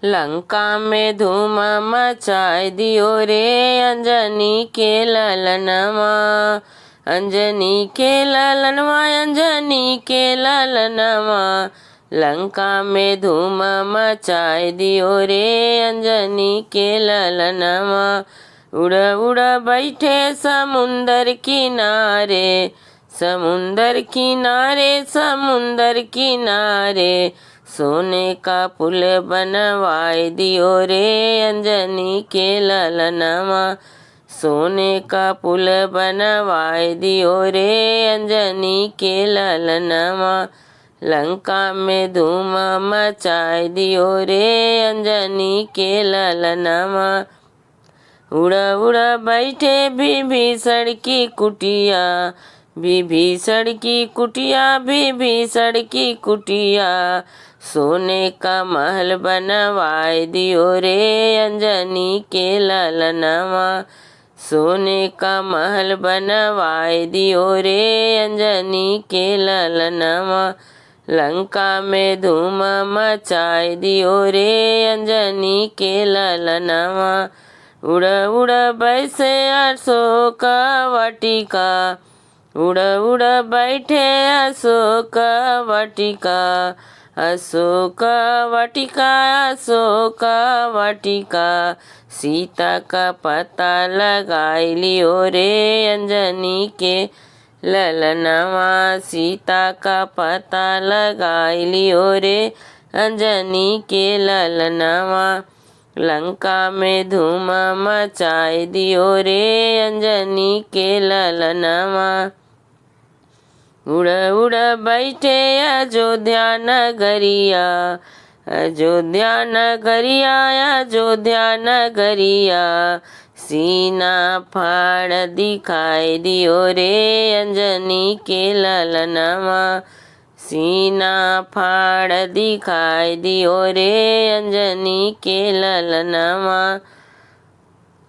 लंका में धूम मचाए दियो रे अंजनी के ललनवा। अंजनी के ललनवा, अंजनी के ललनवा, लंका में धूम मचाए दियो रे अंजनी के ललनवा। उड़ उड़ बैठे समुंदर किनारे, समुंदर किनारे, समुंदर किनारे, सोने का पुल बनवाए दियो रे अंजनी के ललनवा। सोने का पुल बनवाए दियो रे अंजनी के ललनवा। लंका में धूम मचाए दियो रे अंजनी के ललनवा। उड़ उड़ बैठे विभीषण की कुटिया, विभीषण की कुटिया, विभीषण की कुटिया, सोने का महल बनवाए दियो रे अंजनी के ललनवा। सोने का महल बनवाए दियो रे अंजनी के ललनवा। लंका में धूम मचाए दियो रे अंजनी के ललनवा। उड़ उड़ बैसे अशोक वाटिका, उड़ उड़ बैठे अशोक वाटिका, अशोक वाटिका, अशोक वाटिका, सीता का पता लगाई लियो रे अंजनी के ललनवा। सीता का पता लगाई लियो रे अंजनी के ललनवा। लंका में धूम मचाए दियो रे अंजनी के ललनवा। उड़ उड़ बैठे अयोध्या नगरिया, अयोध्या नगरिया, अयोध्या नगरिया, सीना फाड़ दिखाई दियो रे अंजनी के ललनवा। सीना फाड़ दिखाई दियो रे अंजनी के ललनवा।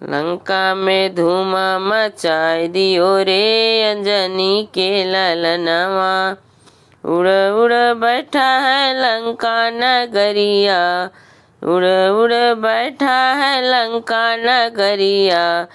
लंका में धूम मचाए दियो रे अंजनी के ललनवा। उड़ उड़ बैठा है लंका नगरिया, उड़ उड़ बैठा है लंका नगरिया,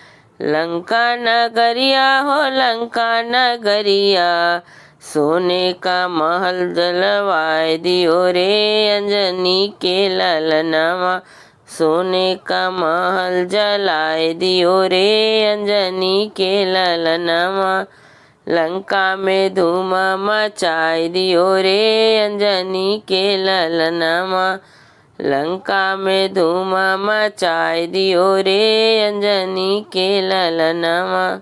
लंका नगरिया हो लंका नगरिया, सोने का महल जलवाए दियो रे अंजनी के ललनवा। सोने का महल जलाए दियो रे अंजनी के ललनवा। लंका में धूम मचाए दियो रे अंजनी के ललनवा। लंका में धूम मचाए दियो रे अंजनी के ललनवा।